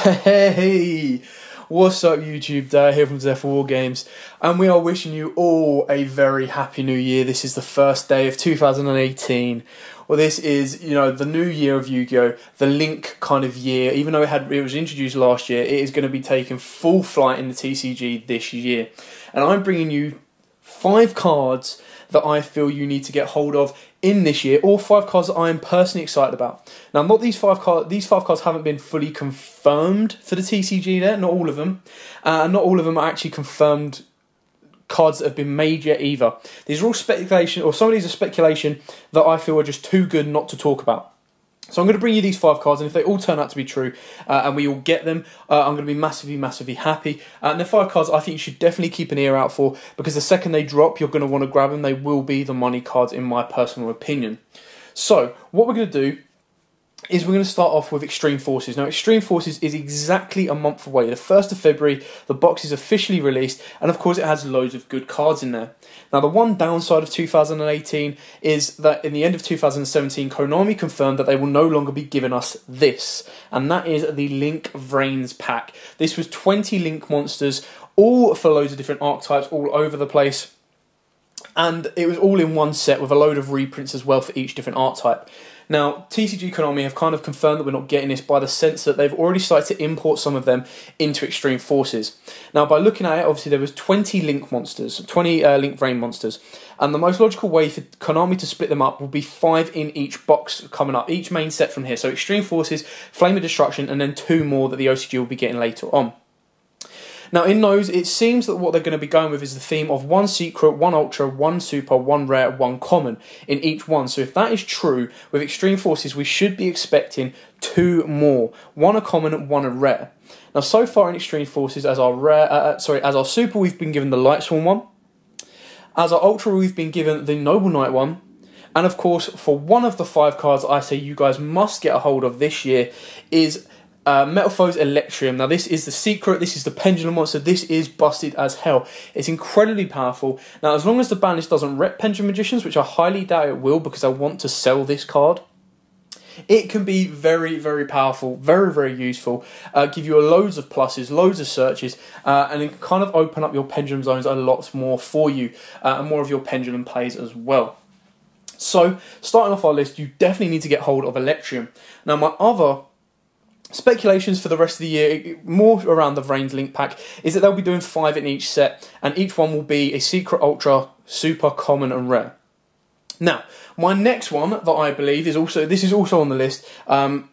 Hey, what's up YouTube? Dad here from Zephyr Wargames, and we are wishing you all a very happy new year. This is the first day of 2018. Well, this is, the new year of Yu-Gi-Oh! The Link kind of year. Even though it was introduced last year, it is going to be taking full flight in the TCG this year. And I'm bringing you 5 cards that I feel you need to get hold of in this year, or 5 cards that I am personally excited about. Now, not these 5 cards. These 5 cards haven't been fully confirmed for the TCG. There, not all of them. Not all of them are actually confirmed cards that have been made yet either. These are all speculation, or some of these are speculation that I feel are just too good not to talk about. So I'm going to bring you these 5 cards, and if they all turn out to be true, and we all get them, I'm going to be massively, massively happy. And the 5 cards I think you should definitely keep an ear out for, because the second they drop, you're going to want to grab them. They will be the money cards, in my personal opinion. So what we're going to do is we're going to start off with Extreme Forces. Now, Extreme Forces is exactly a month away. The 1st of February, the box is officially released, and of course it has loads of good cards in there. Now, the one downside of 2018 is that in the end of 2017, Konami confirmed that they will no longer be giving us this, and that is the Link Vrains pack. This was 20 Link monsters, all for loads of different archetypes all over the place, and it was all in one set with a load of reprints as well for each different archetype. Now, TCG Konami have kind of confirmed that we're not getting this by the sense that they've already started to import some of them into Extreme Forces. Now, by looking at it, obviously there was 20 Link monsters, 20 Link Vrain monsters, and the most logical way for Konami to split them up will be 5 in each box coming up, each main set from here. So Extreme Forces, Flame of Destruction, and then 2 more that the OCG will be getting later on. Now, in those, it seems that what they're going to be going with is the theme of 1 secret, 1 ultra, 1 super, 1 rare, 1 common in each one. So if that is true, with Extreme Forces, we should be expecting 2 more. 1 a common, 1 a rare. Now, so far in Extreme Forces, as our as our super, we've been given the Light Swarm one. As our ultra, we've been given the Noble Knight one. And of course, for one of the 5 cards I say you guys must get a hold of this year is Metalfoes Electrium. Now, this is the secret, this is the pendulum monster, this is busted as hell. It's incredibly powerful. Now, as long as the ban list doesn't rep Pendulum Magicians, which I highly doubt it will because I want to sell this card, it can be very, very powerful, very, very useful, give you loads of pluses, loads of searches, and it can kind of open up your pendulum zones a lot more for you, and more of your pendulum plays as well. So, starting off our list, you definitely need to get hold of Electrium. Now, my other speculations for the rest of the year, more around the Vrains Link pack, is that they'll be doing 5 in each set, and each one will be a secret, ultra, super, common, and rare. Now, my next one that I believe is also on the list, and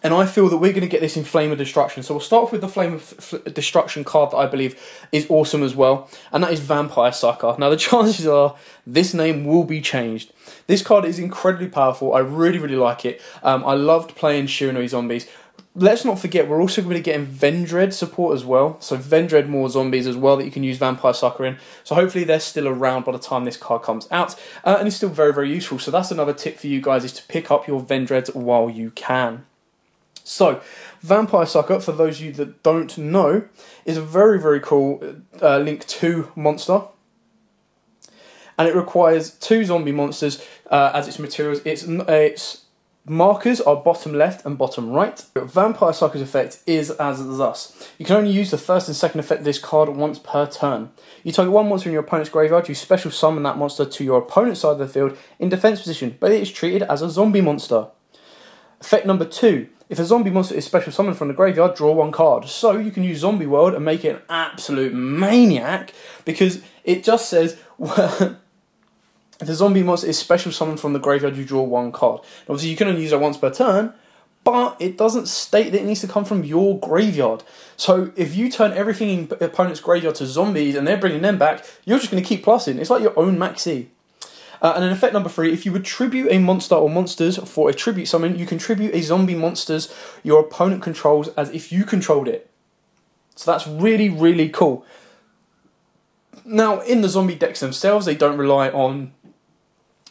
I feel that we're going to get this in Flame of Destruction. So we'll start off with the Flame of Destruction card that I believe is awesome as well, and that is Vampire Sucker. Now, the chances are this name will be changed. This card is incredibly powerful. I really, really like it. I loved playing Shiranui Zombies. Let's not forget, we're also going to be getting Vendread support as well. So Vendread more zombies as well that you can use Vampire Sucker in. So hopefully they're still around by the time this card comes out. And it's still very, very useful. So that's another tip for you guys, is to pick up your Vendreads while you can. So, Vampire Sucker, for those of you that don't know, is a very, very cool Link 2 monster. And it requires 2 zombie monsters as its materials. Its markers are bottom left and bottom right. Vampire Sucker's effect is as thus. You can only use the 1st and 2nd effect of this card once per turn. You target 1 monster in your opponent's graveyard, you special summon that monster to your opponent's side of the field in defense position, but it is treated as a zombie monster. Effect number 2. If a zombie monster is special summoned from the graveyard, draw 1 card. So you can use Zombie World and make it an absolute maniac, because it just says, well, if a zombie monster is special summoned from the graveyard, you draw 1 card. Obviously, you can only use it once per turn, but it doesn't state that it needs to come from your graveyard. So if you turn everything in the opponent's graveyard to zombies and they're bringing them back, you're just going to keep plussing. It's like your own maxi. And then effect number 3, if you would tribute a monster or monsters for a tribute summon, you can tribute a zombie monsters your opponent controls as if you controlled it. So that's really, really cool. Now, in the zombie decks themselves, they don't rely on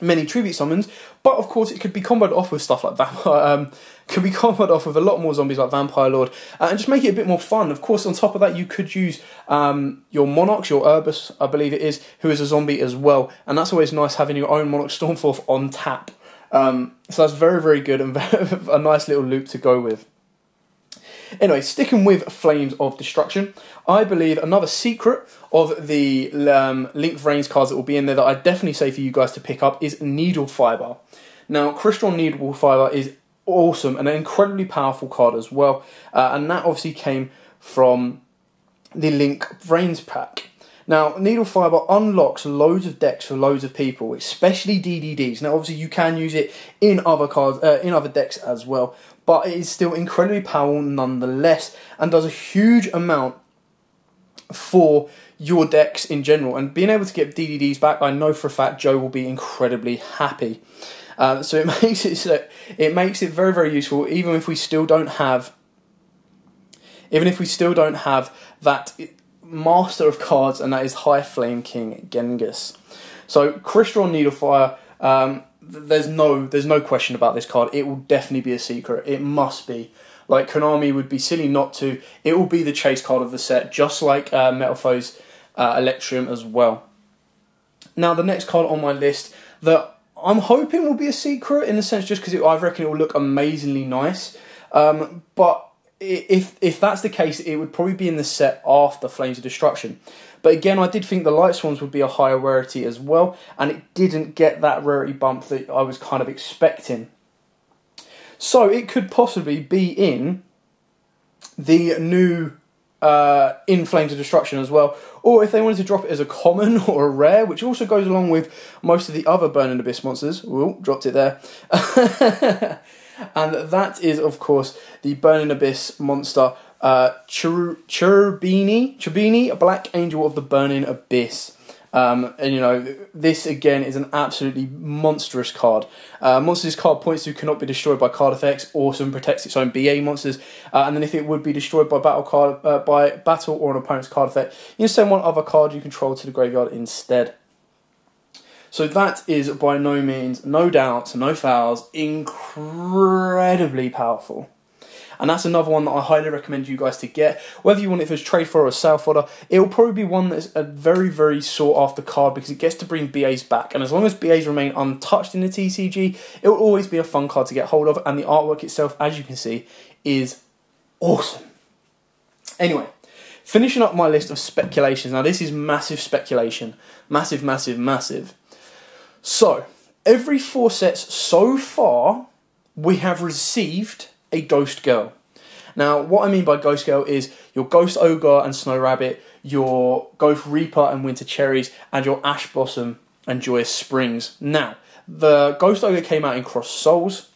many tribute summons, but of course it could be comboed off with stuff like Vampire, could be comboed off with a lot more zombies like Vampire Lord, and just make it a bit more fun. Of course, on top of that, you could use your Monarchs, your Urbis, I believe it is, who is a zombie as well, and that's always nice having your own Monarch Stormforth on tap. So that's very, very good and a nice little loop to go with. Anyway, sticking with Flames of Destruction, I believe another secret of the Link of Rains cards that will be in there that I'd definitely say for you guys to pick up is Needle Fiber. Now, Crystal Needle Fiber is awesome and an incredibly powerful card as well, and that obviously came from the Link of Rains pack. Now, Needle Fiber unlocks loads of decks for loads of people, especially DDDs. Now, obviously, you can use it in other cards, in other decks as well, but it is still incredibly powerful nonetheless, and does a huge amount for your decks in general. And being able to get DDDs back, I know for a fact Joe will be incredibly happy. So it makes it very, very useful, even if we still don't have that master of cards, and that is High Flame King Genghis. So Crystal Needlefire, there's no question about this card. It will definitely be a secret. It must be. Like, Konami would be silly not to. It will be the chase card of the set, just like Metalfoes Electrium as well. Now, the next card on my list that I'm hoping will be a secret, in the sense just because I reckon it will look amazingly nice. But if that's the case, it would probably be in the set after Flames of Destruction. But again, I did think the Light Swarms would be a higher rarity as well, and it didn't get that rarity bump that I was kind of expecting. So it could possibly be in the new in Flames of Destruction as well, or if they wanted to drop it as a common or a rare, which also goes along with most of the other Burning Abyss monsters. Ooh, dropped it there. And that is, of course, the Burning Abyss monster, Cherubini, a Black Angel of the Burning Abyss. And you know, this again is an absolutely monstrous card. Monster this card points to cannot be destroyed by card effects. Awesome, protects its own BA monsters. And then if it would be destroyed by battle or an opponent's card effect, you can send one other card you control to the graveyard instead. So that is by no means, no doubts, no fouls, incredibly powerful. And that's another one that I highly recommend you guys to get. Whether you want it for a trade for or a sale fodder, it will probably be one that's a very, very sought after card because it gets to bring BAs back. And as long as BAs remain untouched in the TCG, it will always be a fun card to get hold of. And the artwork itself, as you can see, is awesome. Anyway, finishing up my list of speculations. Now, this is massive speculation. Massive, massive, massive. So, every 4 sets so far, we have received a Ghost Girl. Now, what I mean by Ghost Girl is your Ghost Ogre and Snow Rabbit, your Ghost Reaper and Winter Cherries, and your Ash Blossom and Joyous Springs. Now, the Ghost Ogre came out in Cross Souls.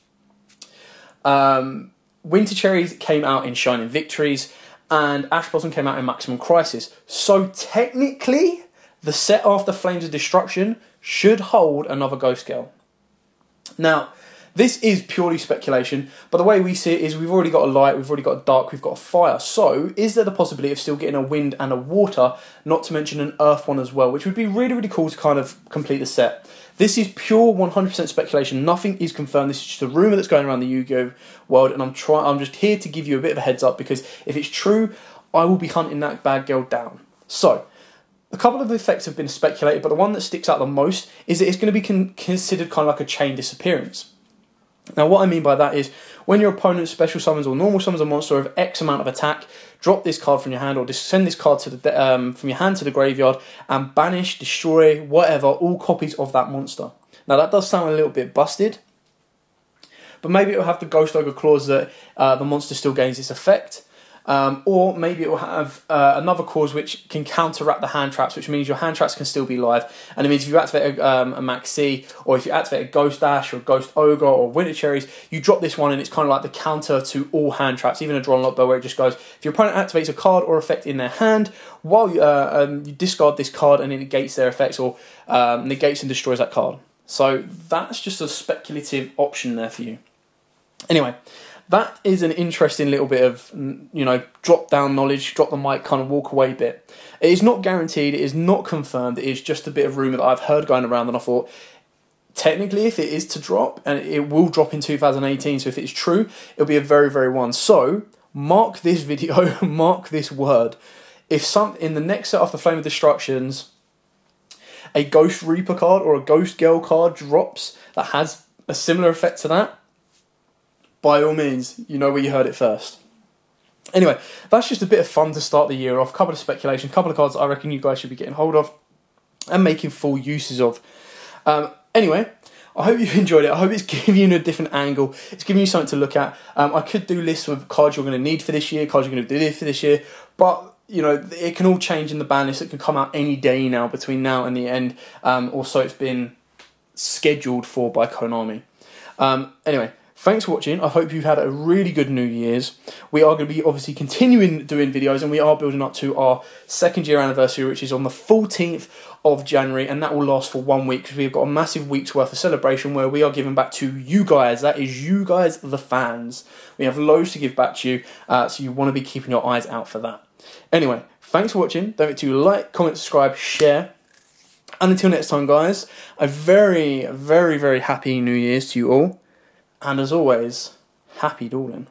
Winter Cherries came out in Shining Victories, and Ash Blossom came out in Maximum Crisis. So, technically, the set after Flames of Destruction should hold another Ghost Girl. Now, this is purely speculation, but the way we see it is we've already got a light, we've already got a dark, we've got a fire. So, is there the possibility of still getting a wind and a water, not to mention an earth one as well, which would be really, really cool to kind of complete the set. This is pure 100% speculation. Nothing is confirmed. This is just a rumour that's going around the Yu-Gi-Oh world, and I'm just here to give you a bit of a heads up, because if it's true, I will be hunting that bad girl down. So, a couple of effects have been speculated, but the one that sticks out the most is that it's going to be considered kind of like a chain disappearance. Now, what I mean by that is, when your opponent special summons or normal summons a monster of X amount of attack, drop this card from your hand, or just send this card to the from your hand to the graveyard, and banish, destroy, whatever, all copies of that monster. Now, that does sound a little bit busted, but maybe it will have the Ghost Ogre clause that the monster still gains its effect. Or maybe it will have another clause which can counteract the hand traps, which means your hand traps can still be live. And it means if you activate a Maxi, or if you activate a Ghost Dash, or a Ghost Ogre, or Winter Cherries, you drop this one and it's kind of like the counter to all hand traps, even a Draw and Lock Bow, where it just goes, if your opponent activates a card or effect in their hand, while you discard this card and it negates their effects, or negates and destroys that card. So that's just a speculative option there for you. Anyway, that is an interesting little bit of, you know, drop down knowledge, drop the mic, kind of walk away bit. It is not guaranteed, it is not confirmed, it is just a bit of rumour that I've heard going around, and I thought, technically, if it is to drop, and it will drop in 2018, so if it's true, it'll be a very, very one. So, mark this video, mark this word. If in the next set after Flame of Destructions, a Ghost Reaper card or a Ghost Girl card drops that has a similar effect to that, by all means, you know where you heard it first. Anyway, that's just a bit of fun to start the year off. Couple of speculation, couple of cards I reckon you guys should be getting hold of and making full uses of. Anyway, I hope you've enjoyed it. I hope it's giving you a different angle. It's giving you something to look at. I could do lists of cards you're going to need for this year, cards you're going to do this for this year, but you know, it can all change in the ban list. It can come out any day now, between now and the end. Also, it's been scheduled for by Konami. Anyway, thanks for watching. I hope you've had a really good New Year's. We are going to be obviously continuing doing videos, and we are building up to our 2nd year anniversary, which is on the 14th of January, and that will last for 1 week, because we've got a massive week's worth of celebration where we are giving back to you guys. That is you guys, the fans. We have loads to give back to you, so you want to be keeping your eyes out for that. Anyway, thanks for watching. Don't forget to like, comment, subscribe, share. And until next time, guys, a very, very, very happy New Year's to you all. And as always, happy dueling.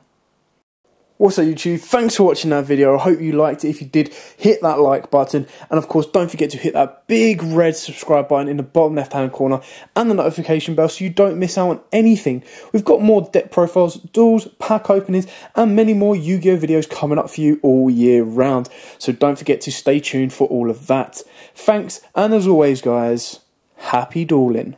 Also, YouTube, thanks for watching that video. I hope you liked it. If you did, hit that like button. And of course, don't forget to hit that big red subscribe button in the bottom left-hand corner and the notification bell so you don't miss out on anything. We've got more deck profiles, duels, pack openings, and many more Yu-Gi-Oh! Videos coming up for you all year round. So don't forget to stay tuned for all of that. Thanks, and as always, guys, happy dueling.